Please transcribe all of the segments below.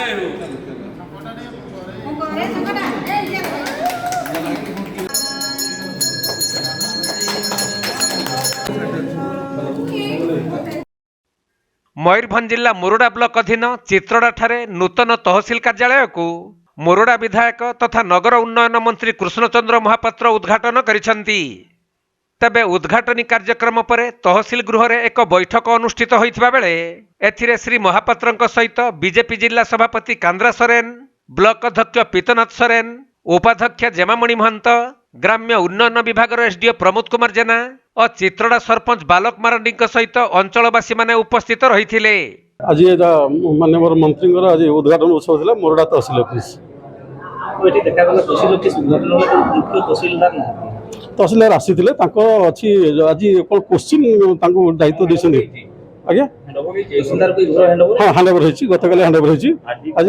मयूरभंज जिला मोरडा ब्लॉक अधीन चित्रड़ा ठारे नूतन तहसील कार्यालय को मोरडा विधायक तथा नगर उन्नयन मंत्री कृष्णचंद्र महापात्र उद्घाटन करिसेंती। तेबे उद्घाटनी कार्यक्रम पर तहसील गृह रे एक बैठक अनुष्ठित होइथिबा बेले एथिरे श्री महापात्रଙ୍କ सहित बीजेपी जिला सभापति कांद्रा सोरेन, ब्लॉक अध्यक्ष पीतनाथ सोरेन, उपाध्यक्ष जेमामणि महंत, ग्राम्य उन्नयन विभाग एसडीओ प्रमोद कुमार जेना और चित्रड़ा सरपंच बालक मारांडी सहित अंचलवासी माने उपस्थित रहिथिले। आज माननीय मंत्री आज उद्घाटन उत्सव थिला मोरडा तहसील ऑफिस। तहसीलदार आसीथिले ताको अछि आज कोन क्वेश्चन ताको दायित्व दिसनि आज्ञा हां हैंडओवर होइछि गतकाले हैंडओवर होइछि आज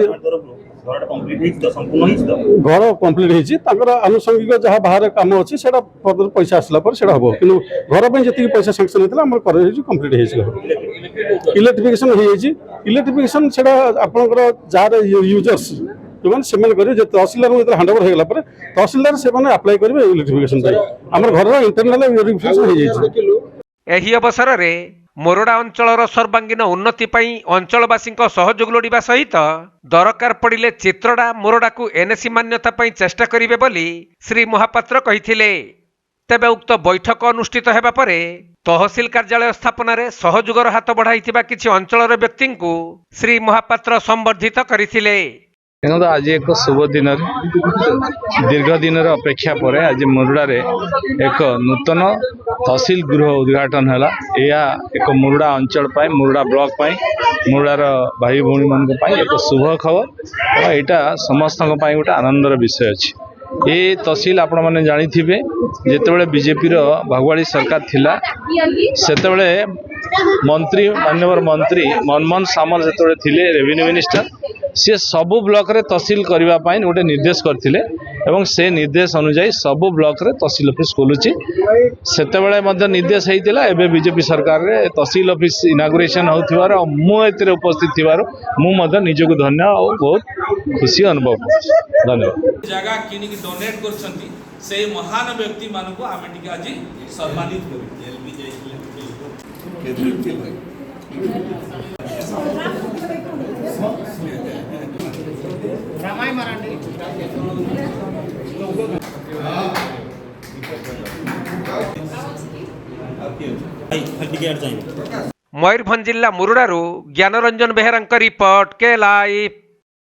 घर कंप्लीट होइछि ताकर आनुषंगिक जहाँ बाहर काम अछि सेटा पैसा आसला पर सेटा हबो किनु घर पे जति पैसा सैंक्शन हेतला हमर कर होइछि कंप्लीट होइछि घर इलेक्ट्रिफिकेशन होइछि इलेक्ट्रिफिकेशन सेटा आपनकर जार यूजर्स जो से तहसीलदार हैंडओवर हो गला तहसीलदार से अप्लाई करेंगे इलेक्ट्रिफिकेशन आम घर इंटरनल वेरिफिकेशन। एही अवसर रे मोरडा अंचलर सर्वांगीन उन्नति पई अंचलवासी सहयोग लोड़िबा सहित दरकार पड़िले चित्रड़ा मोरडा को एनएसी मान्यता पई चेष्टा करिवे बोली श्री महापात्र कहिथिले। तेबे उक्त बैठक अनुष्ठित हेबा परे तहसील कार्यालय स्थापन रे सहयोगर हाथ बढ़ाइथिबा किछि अंचलर व्यक्ति को श्री महापात्र संबर्धित करिथिले। आज एक शुभ दिन दीर्घ दिन अपेक्षा पर आज मोरडा रे एक नूतन तहसील गृह उद्घाटन है। यह एक मोरडा अंचल पाए मोरडा ब्लॉक पाए मोरडार भाई भौणी मान एक शुभ खबर और यहाँ समस्त गोटे आनंदर विषय अच्छी। ये तहसील आपण मैंने जानी जितेबाला बीजेपी भागुआड़ी सरकार थिला सेतेबेले मंत्री माननीय मंत्री मनमोहन सामल जो थे रेवेन्यू मिनिस्टर सी सबु ब्लॉक रे तहसील करने गोटे निर्देश करथिले एवं से निर्देश अनुसार सबु ब्लॉक रे तहसील ऑफिस खोलुची सेतेबेले निर्देश होइतिला। एबे बीजेपी सरकार रे तहसील ऑफिस इनागुरेशन होथिबार मु एते उपस्थित थिबार मु निजको धन्य और बहुत खुशी अनुभव धन्यवाद। जगह किनी की डोनेट करछंती से महान व्यक्ति मान को आमे टिके आज सम्मानित रामाय मारांडी मयूरभंज जिला मुरुडारू ज्ञानरंजन बेहेरा रिपोर्ट के लाइव।